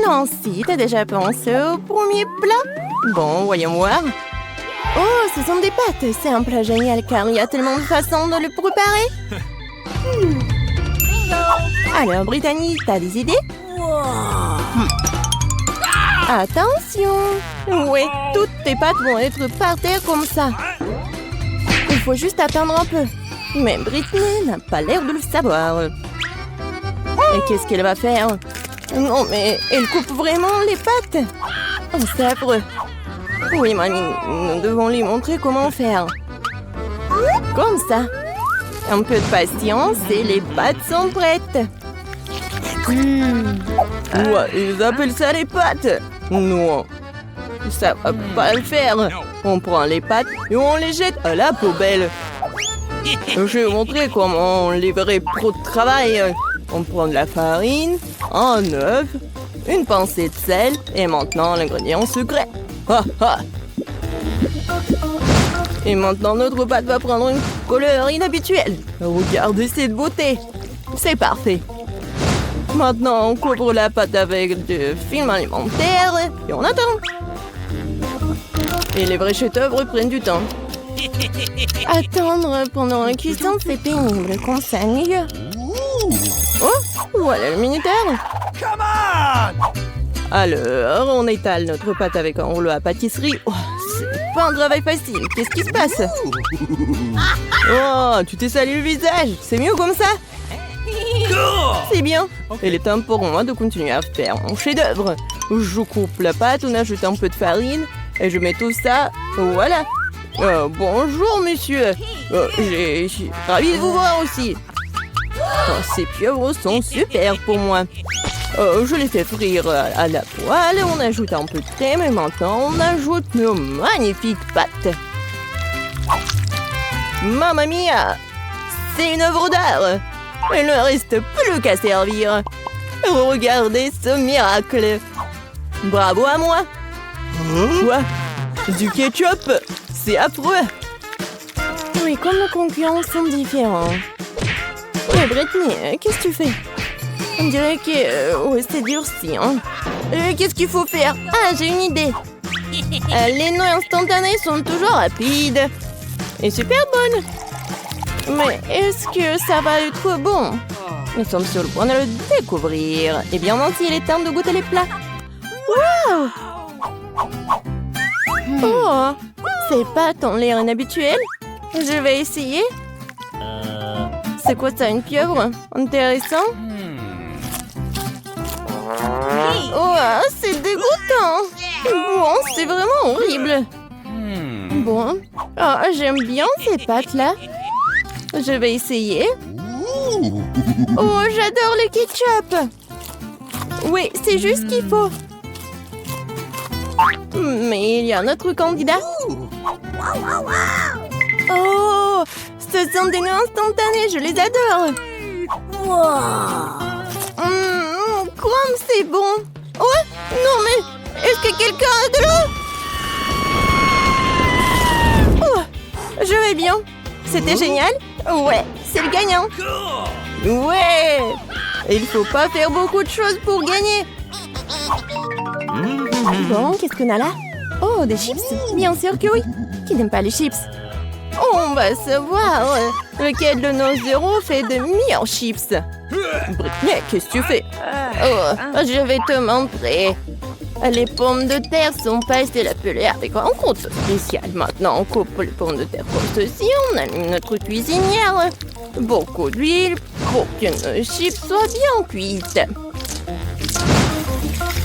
Nancy, t'as déjà pensé au premier plat? Bon, voyons voir. Oh, ce sont des pâtes. C'est un plat génial car il y a tellement de façons de le préparer. Alors, Brittany, t'as des idées? Attention! Ouais, toutes tes pâtes vont être par terre comme ça. Il faut juste attendre un peu. Mais Brittany n'a pas l'air de le savoir. Et qu'est-ce qu'elle va faire? Non, mais elle coupe vraiment les pâtes. Oh, c'est affreux. Oui, mamie, nous devons lui montrer comment faire. Comme ça. Un peu de patience et les pâtes sont prêtes. Ouais, ils appellent ça les pâtes. Non, ça va pas le faire. On prend les pâtes et on les jette à la poubelle. Je vais vous montrer comment on livrait pro de travail. On prend de la farine, un œuf, une pincée de sel et maintenant l'ingrédient secret. Ha, ha. Et maintenant notre pâte va prendre une couleur inhabituelle. Regardez cette beauté. C'est parfait. Maintenant on couvre la pâte avec du film alimentaire et on attend. Et les vrais chefs-d'œuvre prennent du temps. Attendre pendant la cuisson, c'est pénible, comme ça ennuyeux. Oh, voilà le minuteur. Alors, on étale notre pâte avec un rouleau à pâtisserie. Oh, c'est pas un travail facile. Qu'est-ce qui se passe? Oh, tu t'es sali le visage. C'est mieux comme ça? C'est bien. Il est temps pour moi de continuer à faire mon chef-d'œuvre. Je coupe la pâte, on ajoute un peu de farine et je mets tout ça. Voilà. Bonjour, monsieur. Je suis ravie de vous voir aussi. Oh, ces pieuvres sont super pour moi. Je les fais frire à la poêle. On ajoute un peu de crème et maintenant on ajoute nos magnifiques pâtes. Mamma mia! C'est une œuvre d'art. Il ne reste plus qu'à servir. Regardez ce miracle. Bravo à moi. Quoi? Du ketchup? C'est affreux. Oui, comme nos concurrents sont différents. Mais Brittany, qu'est-ce que tu fais? On dirait que c'est durci. Hein? Qu'est-ce qu'il faut faire? Ah, j'ai une idée. Les noix instantanées sont toujours rapides et super bonnes. Mais est-ce que ça va être bon? Nous sommes sur le point de le découvrir. Eh bien, Nancy, il est temps de goûter les plats. Wow! Oh, ces pâtes ont l'air inhabituelles. Je vais essayer. C'est quoi ça, une pieuvre? Intéressant. Oh, c'est dégoûtant. Bon, c'est vraiment horrible. Bon, j'aime bien ces pâtes-là. Je vais essayer. Oh, j'adore le ketchup. Oui, c'est juste ce qu'il faut. Mais il y a un autre candidat. Oh, ce sont des noix instantanées, je les adore. Comme c'est bon. Oh, non mais, est-ce que quelqu'un a de l'eau? Oh, je vais bien. C'était génial. Ouais, c'est le gagnant. Ouais. Il faut pas faire beaucoup de choses pour gagner. Bon, qu'est-ce qu'on a là? Oh, des chips? Bien sûr que oui. Qui n'aime pas les chips? On va savoir lequel de nos héros fait de meilleurs chips. Brittany, qu'est-ce que tu fais? Oh, je vais te montrer. Les pommes de terre sont passées la pelée avec un compte spécial. Maintenant, on coupe les pommes de terre comme ceci. On allume notre cuisinière. Beaucoup d'huile pour que nos chips soient bien cuites.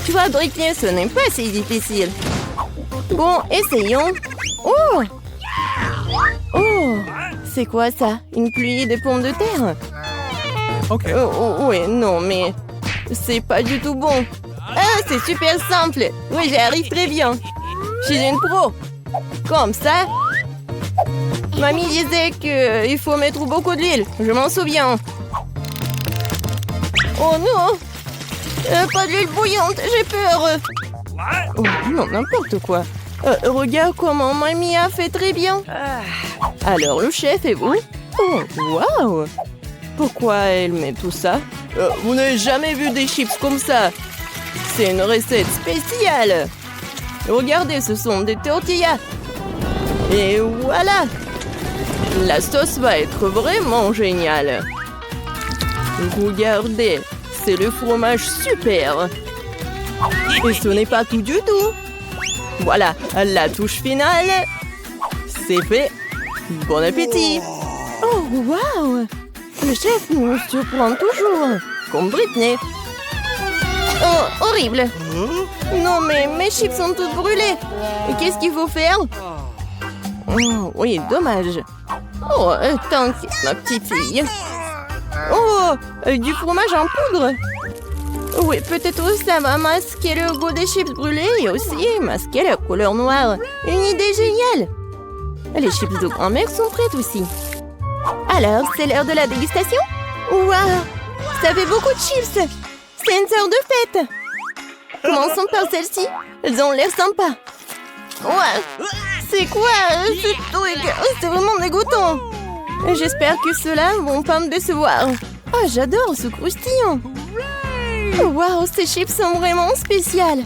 Tu vois, Brittany, ce n'est pas si difficile. Bon, essayons. Oh! Oh! C'est quoi ça? Une pluie de pommes de terre? Ok. Oui, non, mais c'est pas du tout bon. Ah, c'est super simple. Oui, j'y arrive très bien. Je suis une pro. Comme ça. Mamie disait qu'il faut mettre beaucoup d'huile. Je m'en souviens. Oh non! Pas d'huile bouillante, j'ai peur. Oh, non, n'importe quoi. Regarde comment Mamie a fait très bien. Alors, le chef et vous? Oh, waouh! Pourquoi elle met tout ça? Vous n'avez jamais vu des chips comme ça? C'est une recette spéciale. Regardez, ce sont des tortillas. Et voilà. La sauce va être vraiment géniale. Regardez, c'est le fromage super. Et ce n'est pas tout du tout. Voilà, la touche finale. C'est fait. Bon appétit. Oh, waouh. Le chef nous surprend toujours. Comme Britney. Oh, horrible. Non, mais mes chips sont toutes brûlées. Et qu'est-ce qu'il faut faire? Oh, oui, dommage. Oh, t'inquiète, ma petite fille. Oh, du fromage en poudre. Oui, peut-être ça va masquer le goût des chips brûlés et aussi masquer la couleur noire. Une idée géniale. Les chips de grand-mère sont prêtes aussi. Alors, c'est l'heure de la dégustation? Waouh, ça fait beaucoup de chips. C'est une sorte de fête. Commençons par celle-ci. Elles ont l'air sympas. Ouais, c'est quoi ce truc? C'est vraiment dégoûtant. J'espère que ceux-là vont pas me décevoir. Oh, j'adore ce croustillant. Waouh, ces chips sont vraiment spéciales.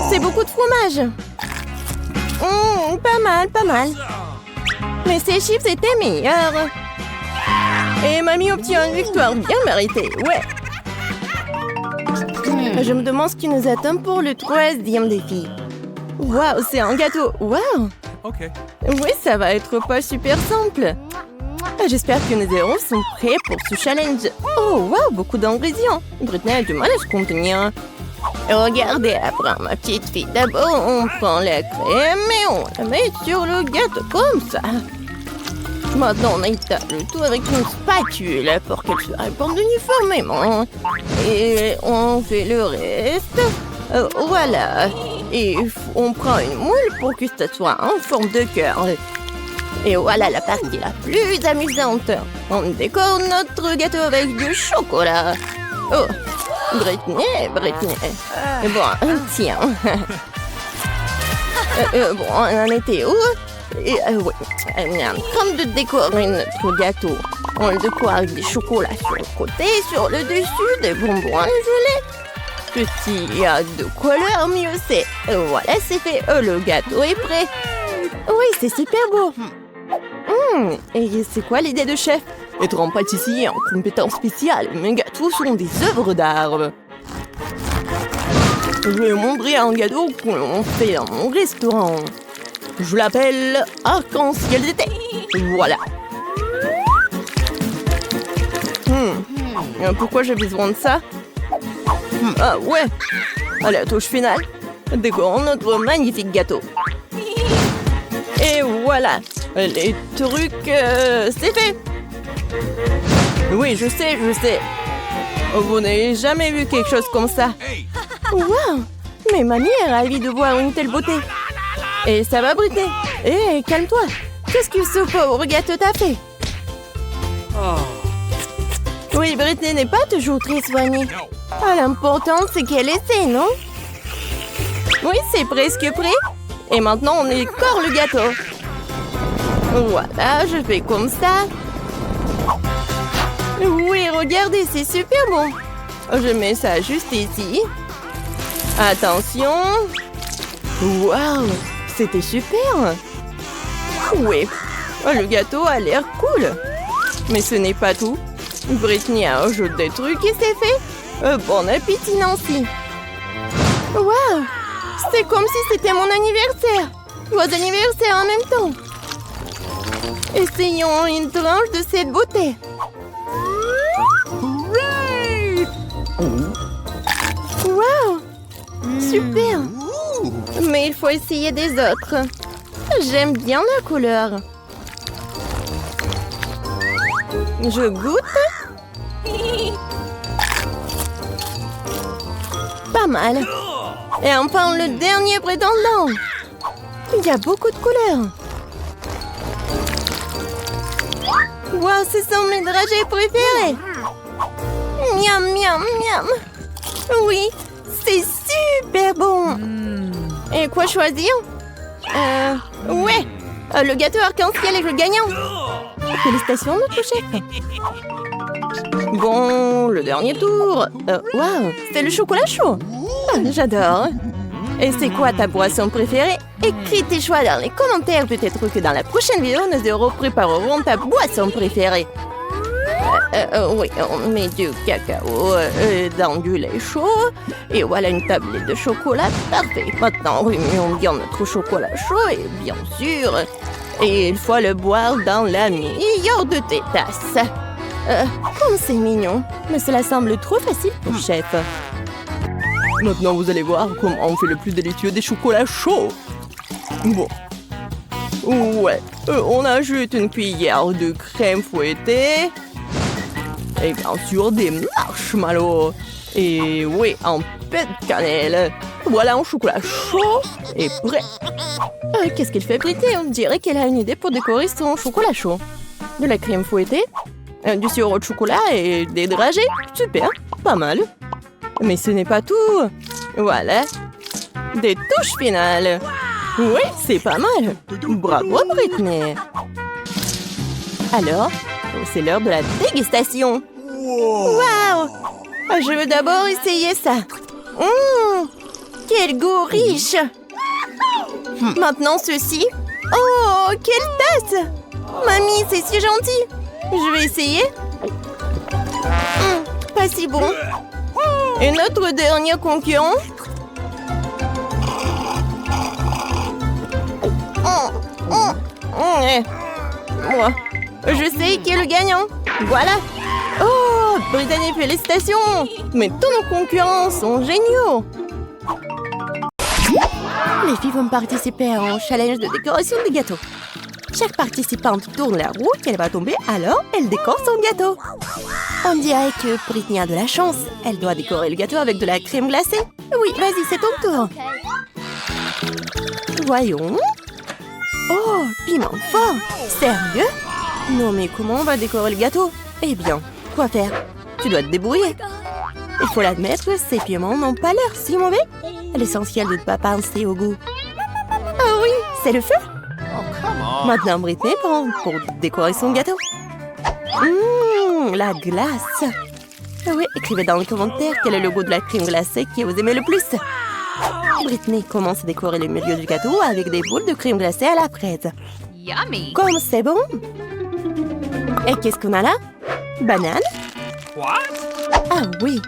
C'est beaucoup de fromage. Pas mal, pas mal. Mais ces chips étaient meilleurs. Et mamie obtient une victoire bien méritée, ouais. Je me demande ce qui nous attend pour le 3e défi. Waouh, c'est un gâteau. Waouh. Ok. Oui, ça va être pas super simple. J'espère que nos héros sont prêts pour ce challenge. Oh, waouh, beaucoup d'ingrédients. Britney a du mal à se contenir. Regardez, après ma petite fille. D'abord, on prend la crème et on la met sur le gâteau comme ça. Maintenant, on étale le tout avec une spatule pour qu'elle se répande uniformément. Et on fait le reste. Voilà. Et on prend une moule pour que ça soit en forme de cœur. Et voilà la partie la plus amusante. On décore notre gâteau avec du chocolat. Oh, Britney. Bon, tiens. Bon, on en était où? Oui, on est en train de décorer notre gâteau. On le décore avec des chocolats sur le côté, sur le dessus, des bonbons gelés. Plus il y a de couleurs, mieux c'est. Voilà, c'est fait. Le gâteau est prêt. Oui, c'est super beau. Et c'est quoi l'idée de chef? Être un pâtissier en compétence spéciale. Mes gâteaux sont des œuvres d'art. Je vais montrer un gâteau qu'on fait dans mon restaurant. Je l'appelle arc-en-ciel d'été. Voilà. Pourquoi j'ai besoin de ça? Ah ouais. À la touche finale, décorons notre magnifique gâteau. Et voilà. Les trucs, c'est fait. Oui, je sais. Vous n'avez jamais vu quelque chose comme ça. Waouh. Mais mamie est ravie de voir une telle beauté. Et ça va, Britney? Hé, calme-toi. Qu'est-ce que ce pauvre gâteau t'a fait? Oui, Britney n'est pas toujours très soignée. Ah, l'important, c'est qu'elle essaie, non? Oui, c'est presque prêt. Et maintenant, on décore le gâteau. Voilà, je fais comme ça. Oui, regardez, c'est super bon. Je mets ça juste ici. Attention. Waouh, c'était super. Oui, le gâteau a l'air cool. Mais ce n'est pas tout. Britney a ajouté des trucs et c'est fait. Bon appétit, Nancy. Waouh, c'est comme si c'était mon anniversaire. Vos anniversaires en même temps. Essayons une tranche de cette beauté. Waouh, super. Mais il faut essayer des autres. J'aime bien la couleur. Je goûte. Pas mal. Et enfin, le dernier prétendant. Il y a beaucoup de couleurs. Wow, ce sont mes dragées préférées. Miam, miam, miam. Oui, c'est super bon. Et quoi choisir? Ouais, le gâteau arc-en-ciel est le gagnant. Félicitations, notre chef. Bon, le dernier tour. Waouh, c'est le chocolat chaud. Ah, j'adore. Et c'est quoi ta boisson préférée? Écris tes choix dans les commentaires. Peut-être que dans la prochaine vidéo, nous préparerons ta boisson préférée. Oui, on met du cacao dans du lait chaud. Et voilà une tablette de chocolat. Parfait. Maintenant, remuons bien notre chocolat chaud. Et bien sûr, et il faut le boire dans la meilleure de tes tasses. Comme c'est mignon. Mais cela semble trop facile pour chef. Maintenant, vous allez voir comment on fait le plus délicieux des chocolats chauds. Bon. Ouais. On ajoute une cuillère de crème fouettée. Et bien sûr, des marshmallows. Et oui, un peu de cannelle. Voilà un chocolat chaud et prêt. Qu'est-ce qu'elle fait, Britney? On dirait qu'elle a une idée pour décorer son chocolat chaud. De la crème fouettée, du sirop de chocolat et des dragées. Super, pas mal. Mais ce n'est pas tout. Voilà. Des touches finales. Oui, c'est pas mal. Bravo, Britney. Alors, c'est l'heure de la dégustation. Waouh! Je veux d'abord essayer ça. Quel goût riche. Maintenant, ceci. Oh, quelle tasse! Mamie, c'est si gentil. Je vais essayer. Pas si bon. Et notre dernier concurrent? Moi, je sais qui est le gagnant. Voilà. Oh, Brittany, félicitations. Mais tous nos concurrents sont géniaux. Les filles vont participer à un challenge de décoration de gâteaux. Chaque participante tourne la roue qu'elle va tomber, alors elle décore son gâteau. On dirait que Britney a de la chance. Elle doit décorer le gâteau avec de la crème glacée. Oui, vas-y, c'est ton tour. Voyons. Oh, piment fort. Sérieux? Non, mais comment on va décorer le gâteau? Eh bien, quoi faire? Tu dois te débrouiller. Il faut l'admettre, ces piments n'ont pas l'air si mauvais. L'essentiel de ne pas penser au goût. Ah oui, c'est le feu. Maintenant, Britney prend pour décorer son gâteau. La glace. Oui, écrivez dans les commentaires quel est le goût de la crème glacée que vous aimez le plus. Britney commence à décorer le milieu du gâteau avec des boules de crème glacée à la fraise. Yummy. Comme c'est bon. Et qu'est-ce qu'on a là? Banane? What? Ah oui.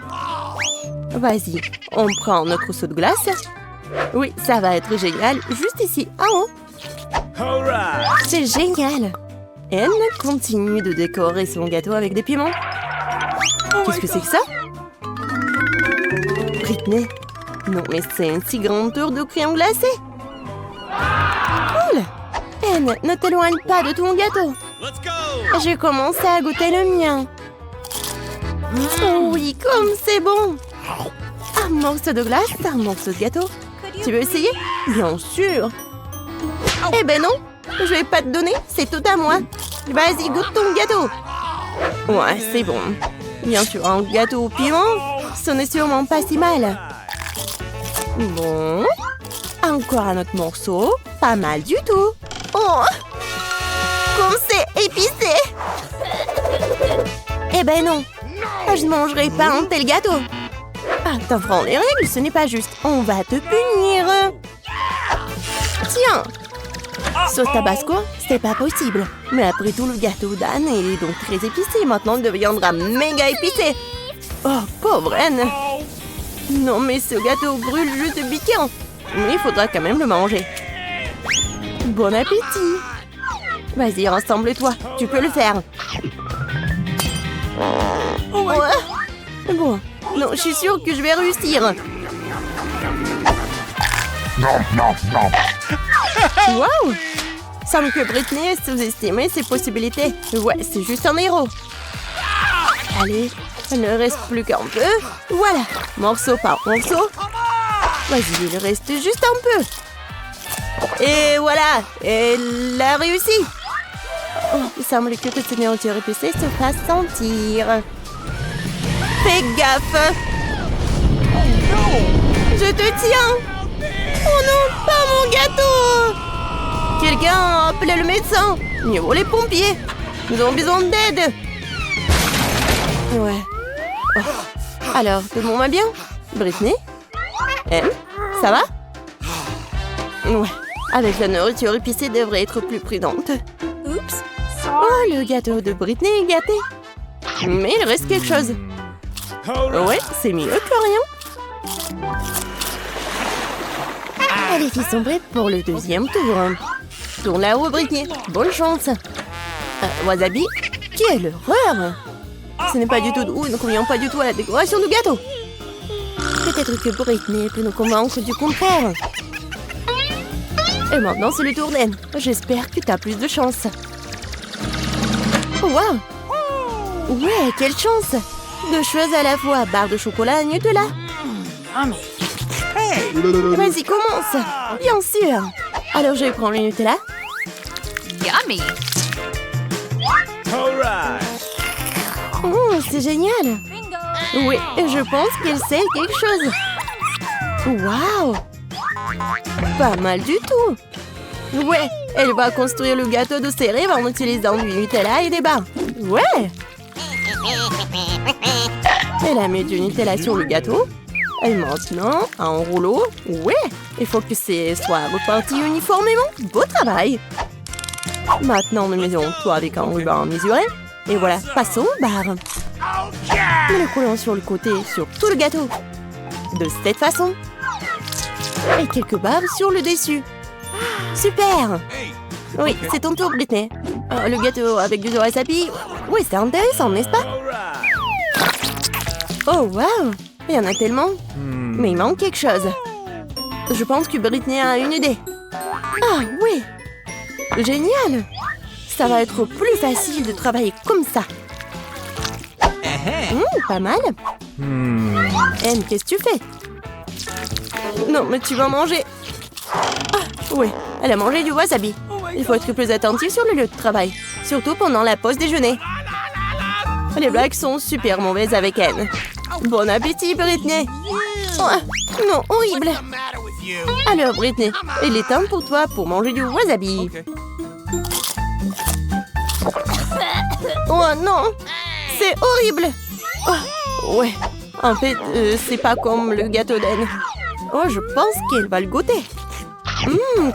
Vas-y, on prend notre seau de glace. Oui, ça va être génial. Juste ici, en haut. C'est génial. Elle continue de décorer son gâteau avec des piments. Qu'est-ce que c'est que ça? Britney. Non, mais c'est un si grand tour de crème glacée. Cool. Anne, ne t'éloigne pas de ton gâteau. Je commence à goûter le mien. Oh oui, comme c'est bon. Un morceau de glace, un morceau de gâteau. Tu veux essayer? Bien sûr. Eh ben non, je vais pas te donner, c'est tout à moi. Vas-y, goûte ton gâteau. Ouais, c'est bon. Bien sûr, un gâteau au piment, ce n'est sûrement pas si mal. Bon. Encore un autre morceau. Pas mal du tout. Oh! Comme c'est épicé! Eh ben non. Je ne mangerai pas un tel gâteau. Ah, t'enfants, les règles, ce n'est pas juste. On va te punir. Tiens. Sauce tabasco, c'est pas possible. Mais après tout, le gâteau d'Anne est donc très épicé. Maintenant, il deviendra méga épicé. Oh, pauvre Anne. Non, mais ce gâteau brûle juste piquant. Mais il faudra quand même le manger. Bon appétit. Vas-y, rassemble-toi. Tu peux le faire. Ouais. Bon. Non, je suis sûre que je vais réussir. Waouh! Semble que Britney ait sous-estimé ses possibilités. Ouais, c'est juste un héros. Allez, il ne reste plus qu'un peu. Voilà, morceau par morceau. Vas-y, il reste juste un peu. Et voilà, elle a réussi. Oh, il semble que cette nourriture épicée se fasse sentir. Fais gaffe. Je te tiens. Oh non, pas mon gâteau. Quelqu'un appelle le médecin. Mieux vaut les pompiers. Nous avons besoin d'aide. Ouais. Oh. Alors, demande-moi bien. Britney? Ça va? Ouais. Avec la nourriture épicée, devrait être plus prudente. Oops. Oh, le gâteau de Britney est gâté. Mais il reste quelque chose. Ouais, c'est mieux que rien. Les filles sont prêtes pour le deuxième tour. Tourne là-haut, Britney. Bonne chance. Wasabi, quelle horreur! Ce n'est pas du tout doux, ne convient pas du tout à la décoration du gâteau. Peut-être que Britney peut nous convaincre du contraire. Et maintenant, c'est le tour d'Anne. J'espère que tu as plus de chance. Oh, wow! Ouais, quelle chance! Deux choses à la fois, barre de chocolat et Nutella. Vas-y, commence! Bien sûr! Alors, je vais prendre le Nutella. Yummy. Oh, c'est génial! Oui, je pense qu'elle sait quelque chose. Waouh! Pas mal du tout! Ouais, elle va construire le gâteau de ses rêves en utilisant du Nutella et des barres. Ouais! Elle a mis du Nutella sur le gâteau. Et maintenant, un rouleau. Ouais! Il faut que ce soit reparti uniformément. Beau travail! Maintenant, nous mettons tout avec un ruban mesuré. Et voilà, passons aux barres. Nous le collons sur le côté, sur tout le gâteau. De cette façon. Et quelques barres sur le dessus. Super! Oui, c'est ton tour, Britney. Le gâteau avec du wasabi. Oui, c'est intéressant, n'est-ce pas? Oh, waouh! Il y en a tellement. Mais il manque quelque chose. Je pense que Britney a une idée. Ah, oui! Génial! Ça va être plus facile de travailler comme ça. Pas mal. Anne, qu'est-ce que tu fais? Non, mais tu vas manger. Ah, oui, elle a mangé du wasabi. Il faut être plus attentif sur le lieu de travail. Surtout pendant la pause déjeuner. Les blagues sont super mauvaises avec Anne. Bon appétit, Britney. Oh, non, horrible. Alors, Britney, il est temps pour toi pour manger du wasabi. Oh non, c'est horrible. Oh, ouais, en fait, c'est pas comme le gâteau d'Anne. Oh, je pense qu'elle va le goûter.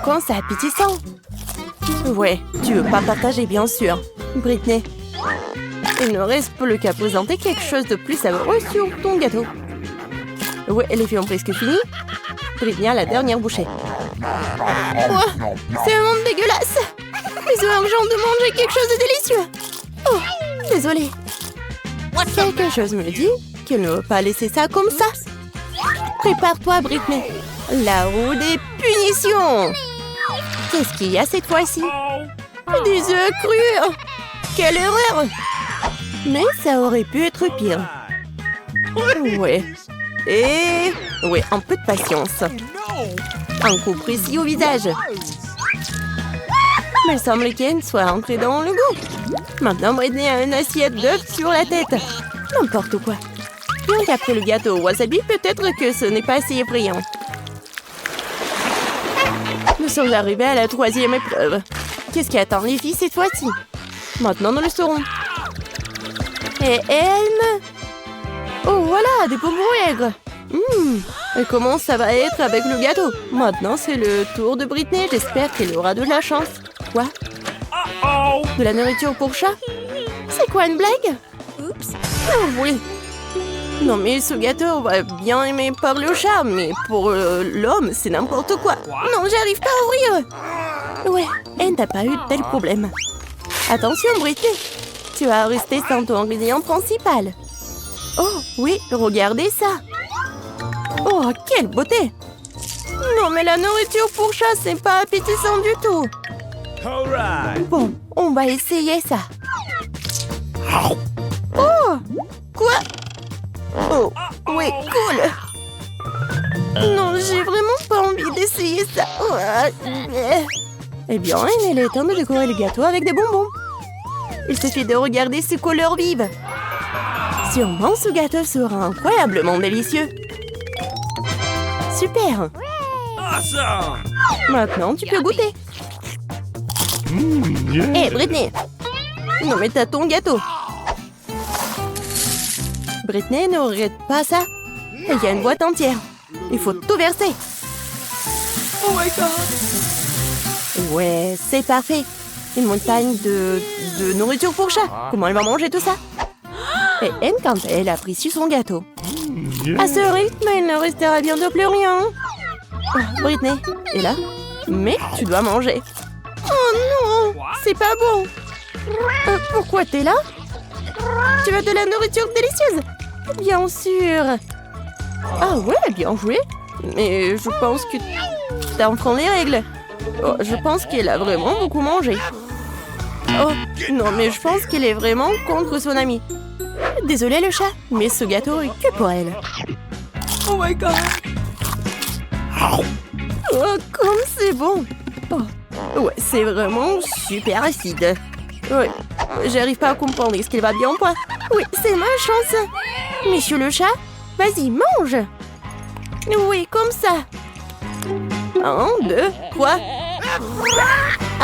Quand c'est appétissant. Ouais, tu veux pas partager, bien sûr, Britney. Il ne reste plus qu'à présenter quelque chose de plus savoureux sur ton gâteau. Ouais, les filles ont presque fini. Britney a la dernière bouchée. Oh, c'est vraiment dégueulasse. Mais urgent de manger quelque chose de délicieux. Oh, désolée. Quelque chose me dit qu'elle ne veut pas laisser ça comme ça. Prépare-toi, Britney. La roue des punitions. Qu'est-ce qu'il y a cette fois-ci? Des œufs crus. Quelle erreur. Mais ça aurait pu être pire. Ouais. Et... ouais, un peu de patience. Un coup précis au visage. Mais il semble qu'Anne soit entrée dans le goût. Maintenant, Britney a une assiette d'œufs sur la tête. N'importe quoi. Bien qu'après le gâteau au wasabi, peut-être que ce n'est pas si effrayant. Nous sommes arrivés à la troisième épreuve. Qu'est-ce qui attend les filles cette fois-ci? Maintenant, nous le saurons. Et Anne... oh, voilà, des bonbons aigres. Et comment ça va être avec le gâteau? Maintenant, c'est le tour de Britney. J'espère qu'elle aura de la chance. Quoi? De la nourriture pour chat? C'est quoi, une blague? Oups. Oh, oui. Non, mais ce gâteau va bien aimer parler au chat, mais pour l'homme, c'est n'importe quoi. Non, j'arrive pas à ouvrir. Ouais, Anne n'a pas eu de tel problème. Attention, Britney. Tu vas rester sans ton ingrédient principal. Oh, oui, regardez ça. Oh, quelle beauté. Non, mais la nourriture pour chat, c'est pas appétissant du tout. Bon, on va essayer ça. Oh, quoi? Oh, oui, cool. Non, j'ai vraiment pas envie d'essayer ça. Eh bien, il est temps de décorer le gâteau avec des bonbons. Il suffit de regarder ces couleurs vives. Sûrement, ce gâteau sera incroyablement délicieux. Super. Maintenant, tu peux goûter. Hé, Britney. Non, mais t'as ton gâteau. Britney, ne regrette pas ça. Il y a une boîte entière. Il faut tout verser. Oh my god! Ouais, c'est parfait. Une montagne de nourriture pour chat. Comment elle va manger tout ça? Et Anne, quand elle apprécie son gâteau. À ce rythme, il ne restera bientôt plus rien. Oh, Britney est là. Mais tu dois manger. Oh non, c'est pas bon. Pourquoi t'es là? Tu veux de la nourriture délicieuse? Bien sûr. Ah ouais, bien joué. Mais je pense que t'enfreins les règles. Oh, je pense qu'elle a vraiment beaucoup mangé. Oh, non, mais je pense qu'elle est vraiment contre son ami. Désolé le chat, mais ce gâteau est que pour elle. Oh my god! Oh, comme c'est bon. Oh, ouais, c'est vraiment super acide. Ouais, j'arrive pas à comprendre. Est-ce qu'elle va bien ou pas? Oui, c'est ma chance. Monsieur le chat, vas-y, mange. Oui, comme ça. 1, 2, 3.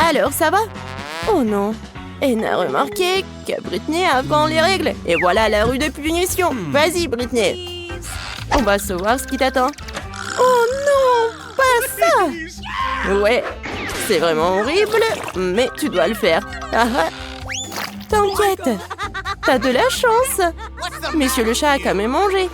Alors, ça va? Oh non. Elle a remarqué que Britney avant les règles. Et voilà la rue de punition. Vas-y, Britney. On va savoir ce qui t'attend. Oh non, pas ça. Ouais, c'est vraiment horrible, mais tu dois le faire. Ah ah. T'inquiète, t'as de la chance. Monsieur le chat a quand même mangé.